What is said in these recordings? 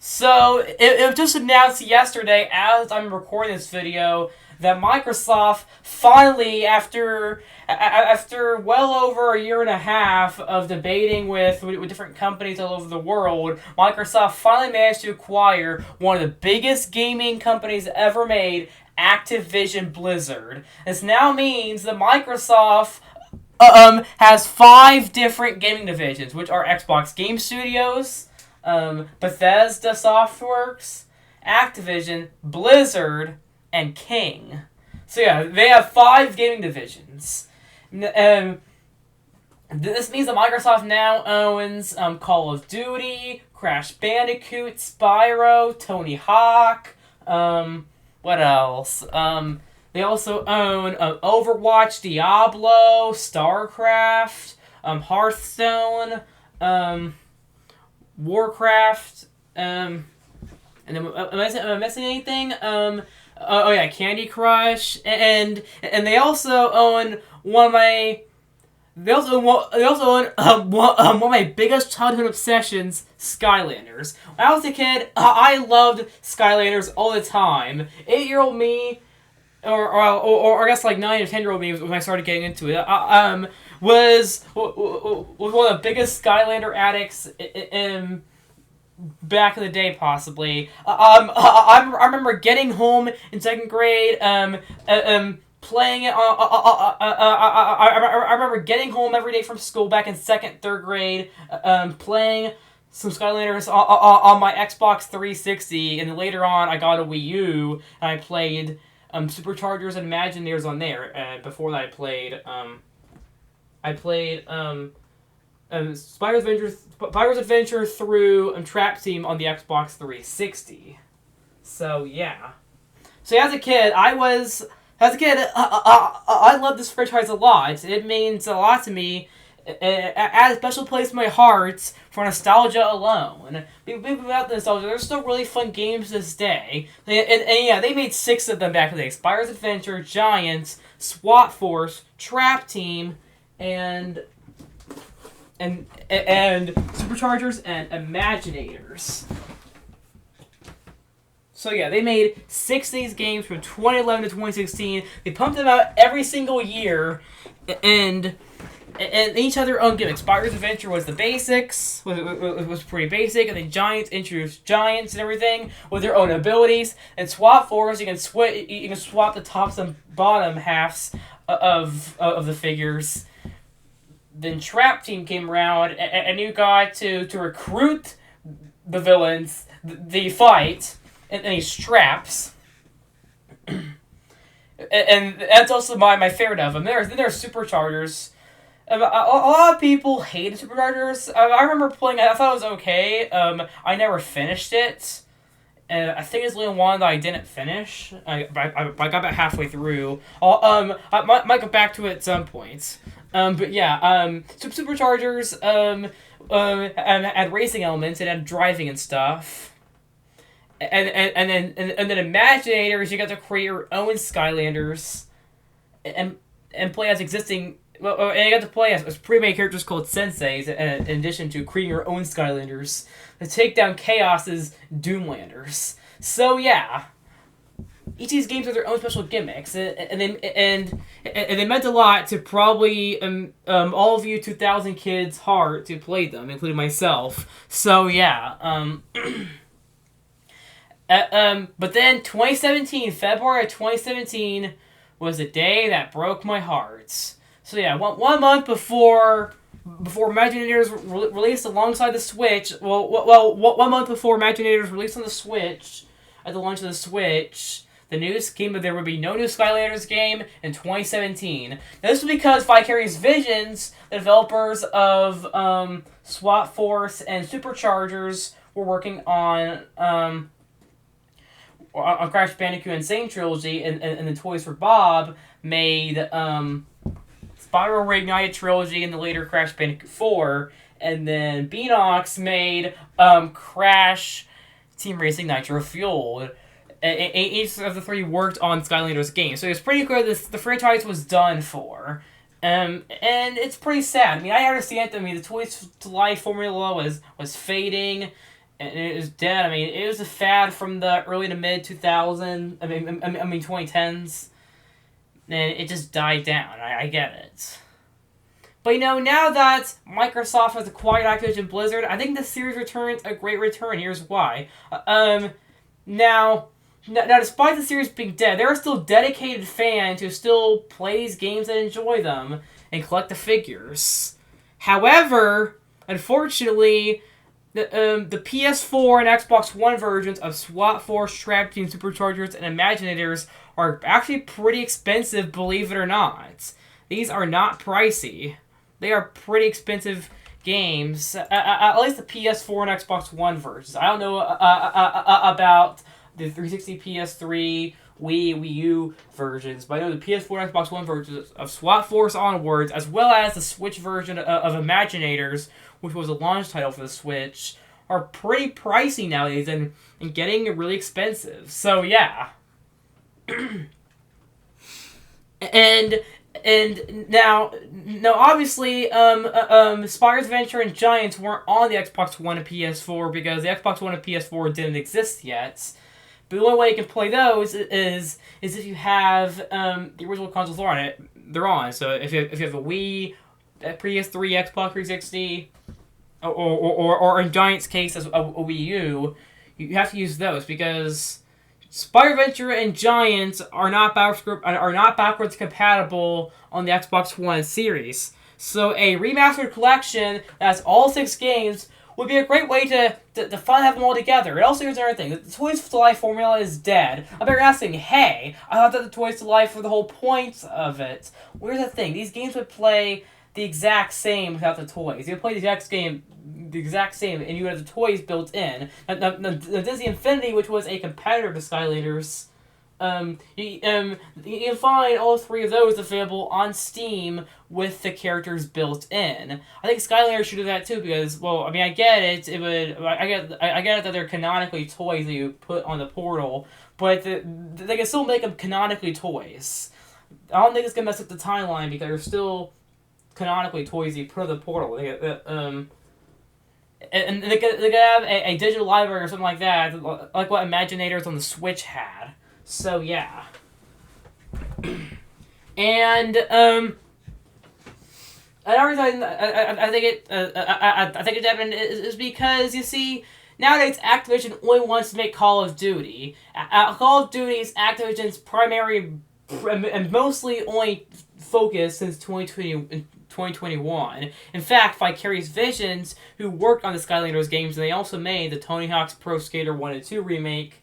So, it was just announced yesterday, as I'm recording this video, that Microsoft finally, after well over a year and a half of debating with different companies all over the world, Microsoft finally managed to acquire one of the biggest gaming companies ever made, Activision Blizzard. This now means that Microsoft has 5 different gaming divisions, which are Xbox Game Studios, Bethesda Softworks, Activision, Blizzard, and King. So yeah, they have 5 gaming divisions. This means that Microsoft now owns Call of Duty, Crash Bandicoot, Spyro, Tony Hawk. What else? They also own Overwatch, Diablo, StarCraft, Hearthstone, Warcraft, and then am I missing anything? Oh yeah, Candy Crush, and they also own one of my. They also own one of my biggest childhood obsessions, Skylanders. When I was a kid, I loved Skylanders all the time. 8-year-old me, or I guess like 9 or 10-year-old me when I started getting into it, was one of the biggest Skylander addicts in back in the day, possibly. I remember getting home in 2nd grade, playing it. I remember getting home every day from school back in 2nd, 3rd grade, playing some Skylanders on my Xbox 360, and then later on I got a Wii U and I played Superchargers and Imagineers on there. Before that, I played Spyro's Adventure through Trap Team on the Xbox 360. So yeah. So as a kid, I loved this franchise a lot. It means a lot to me. It had a special place in my heart for nostalgia alone. Without the nostalgia, there's still really fun games to this day. And yeah, they made 6 of them back in the day. Spyro's Adventure, Giants, SWAT Force, Trap Team, and Superchargers and Imaginators. So yeah, they made 6 of these games from 2011 to 2016. They pumped them out every single year, and each had their own gimmicks. Spyro's Adventure was the basics, was pretty basic, and then Giants introduced Giants and everything with their own abilities. And SWAT Force, you can swap the tops and bottom halves of the figures. Then Trap Team came around, and you got to recruit the villains, the fight, and these straps. and that's also my favorite of them. Then there's Superchargers. A lot of people hated Superchargers. I remember playing it. I thought it was okay. I never finished it. I think it's the only one that I didn't finish. I got about halfway through. I might go back to it at some point. But yeah, Superchargers had racing elements. It had driving and stuff. And then Imaginators, you got to create your own Skylanders, and play as existing. Well, and you got to play as pre-made characters called Senseis, in addition to creating your own Skylanders to take down Chaos's Doomlanders. So yeah, each of these games have their own special gimmicks, and they meant a lot to probably all of you 2,000 kids' heart to play them, including myself. So yeah, but then February of 2017 was the day that broke my heart. So yeah, one month before Imaginators released alongside the Switch. Well, 1 month before Imaginators released on the Switch, at the launch of the Switch, the news came that there would be no new Skylanders game in 2017. Now, this was because Vicarious Visions, the developers of SWAT Force and Superchargers, were working on Crash Bandicoot Insane Trilogy, and the Toys for Bob made Spyro Reignited Trilogy and the later Crash Bandicoot 4, and then Beanox made Crash Team Racing Nitro Fueled. Each of the 3 worked on Skylanders games, so it was pretty clear the franchise was done for. And it's pretty sad. I mean, I understand that. I mean, the Toys to Life formula was fading, and it is dead. I mean, it was a fad from the early to mid 2000s. I mean 2010s, and it just died down. I get it. But now that Microsoft has acquired Activision Blizzard, I think the series returns a great return. Here's why. Now, despite the series being dead, there are still dedicated fans who still play these games and enjoy them and collect the figures. However, unfortunately, the PS4 and Xbox One versions of SWAT Force, Trap Team, Superchargers, and Imaginators are actually pretty expensive, believe it or not. These are not pricey. They are pretty expensive games, at least the PS4 and Xbox One versions. I don't know about the 360, PS3, Wii U versions, but I know the PS4 and Xbox One versions of SWAT Force onwards, as well as the Switch version of Imaginators, which was a launch title for the Switch, are pretty pricey nowadays and getting really expensive. So yeah. And now obviously, Spyro's Adventure and Giants weren't on the Xbox One and PS4 because the Xbox One and PS4 didn't exist yet. But the only way you can play those is if you have the original consoles on it. They're on. So if you have a Wii, a PS3, Xbox 360, or in Giant's case as a Wii U, you have to use those because Spyro Adventure and Giants are not backwards compatible on the Xbox One series. So a remastered collection that's all 6 games would be a great way to finally have them all together. And also, here's another thing. The Toys to Life formula is dead. I bet you're asking, hey, I thought that the Toys to Life were the whole point of it. Well, here's the thing. These games would play the exact same without the toys. You would play the exact same, and you have the toys built in. Now, Disney Infinity, which was a competitor to Skylanders, you can find all 3 of those available on Steam with the characters built in. I think Skylanders should do that too because, well, I mean, I get it. I get it that they're canonically toys that you put on the portal, but they can still make them canonically toys. I don't think it's gonna mess up the timeline because they're still canonically toys you put on the portal. And they could have a digital library or something like that, like what Imaginators on the Switch had. So yeah. And another reason I think it happened is because you see nowadays Activision only wants to make Call of Duty. Call of Duty is Activision's primary and mostly only focus since 2021. In fact, Vicarious Visions, who worked on the Skylanders games, and they also made the Tony Hawk's Pro Skater 1 and 2 remake,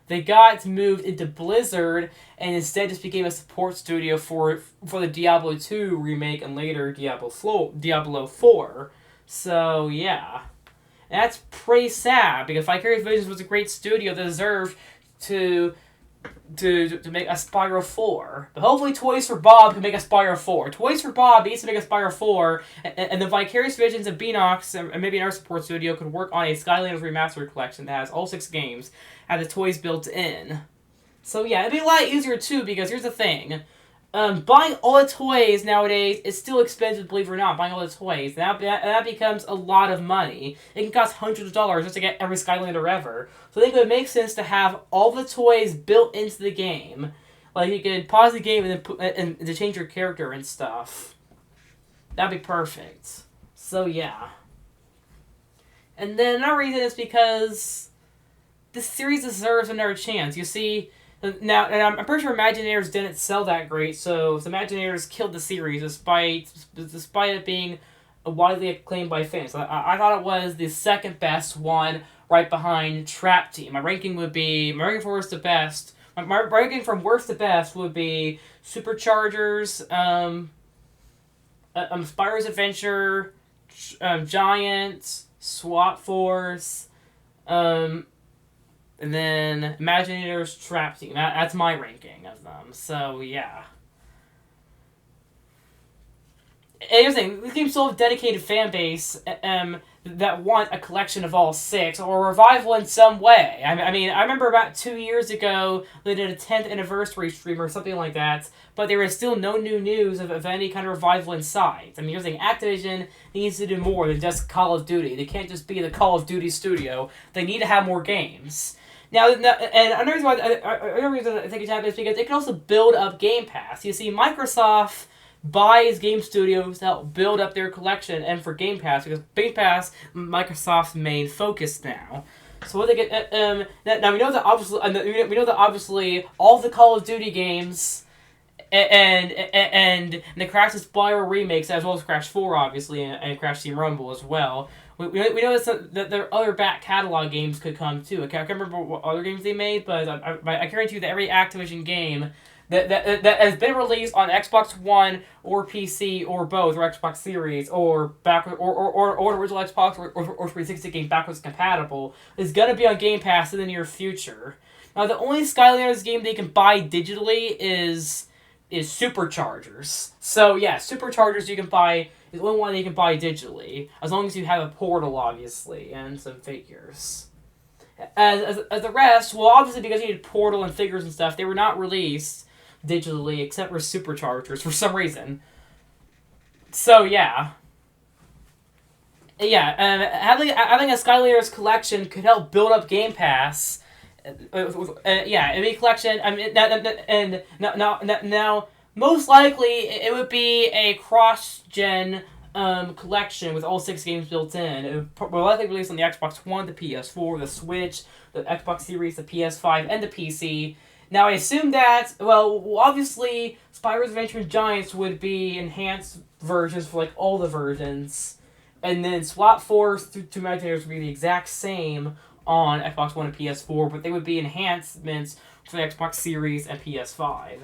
they got moved into Blizzard and instead just became a support studio for the Diablo 2 remake and later Diablo 4. So, yeah. And that's pretty sad because Vicarious Visions was a great studio that deserved to make a Spyro 4. But hopefully Toys for Bob can make a Spyro 4. Toys for Bob needs to make a Spyro 4, and the Vicarious Visions of Beanox and maybe another support studio could work on a Skylanders Remastered collection that has all 6 games, have the toys built in. So yeah, it'd be a lot easier too, because here's the thing. Buying all the toys nowadays is still expensive, believe it or not, buying all the toys. That becomes a lot of money. It can cost hundreds of dollars just to get every Skylander ever. So I think it would make sense to have all the toys built into the game. Like, you can pause the game and then to change your character and stuff. That'd be perfect. So, yeah. And then another reason is because this series deserves another chance. You see, now, and I'm pretty sure Imaginators didn't sell that great, so Imaginators killed the series despite it being widely acclaimed by fans. I thought it was the second best one, right behind Trap Team. My ranking from worst to best. My ranking from worst to best would be Superchargers, Spyro's Adventure, Giants, SWAT Force, and then Imaginators, Trap Team. That's my ranking of them. So, yeah. here's the thing, this game still have a dedicated fan base that want a collection of all 6, or a revival in some way. I mean, I remember about 2 years ago, they did a 10th anniversary stream or something like that, but there was still no new news of any kind of revival in sight. I mean, here's the thing, Activision needs to do more than just Call of Duty. They can't just be the Call of Duty studio. They need to have more games. Now, and another reason I think it's happening is because it can also build up Game Pass. You see, Microsoft buys game studios to help build up their collection, and for Game Pass, because Game Pass, Microsoft's main focus now. So what they get, now we know that obviously all the Call of Duty games and the Crash Spyro remakes, as well as Crash 4, obviously, and Crash Team Rumble as well. We know that there are other back catalog games could come too. I can't remember what other games they made, but I guarantee you that every Activision game that has been released on Xbox One or PC or both, or Xbox Series, or backward or original Xbox or 360 game backwards compatible, is gonna be on Game Pass in the near future. Now, the only Skylanders game they can buy digitally is Superchargers. So yeah, Superchargers you can buy is the only one you can buy digitally, as long as you have a portal, obviously, and some figures. As the rest, well, obviously because you need portal and figures and stuff, they were not released digitally except for Superchargers for some reason. So yeah. Having a Skylanders collection could help build up Game Pass. Yeah, it'd be a collection. I mean, now most likely it would be a cross-gen collection with all 6 games built in. It will likely be released on the Xbox One, the PS4, the Switch, the Xbox Series, the PS5, and the PC. Now, I assume that, well, obviously, Spyro's Adventure with Giants would be enhanced versions for, like, all the versions. And then Swap Force to Imagineers would be the exact same on Xbox One and PS4, but they would be enhancements for the Xbox Series and PS5.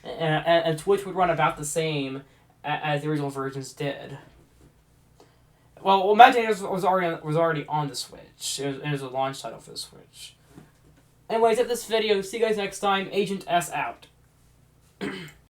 And Twitch would run about the same as the original versions did. Well, Imagineers was already on the Switch. It was a launch title for the Switch. Anyways, at this video, see you guys next time. Agent S out.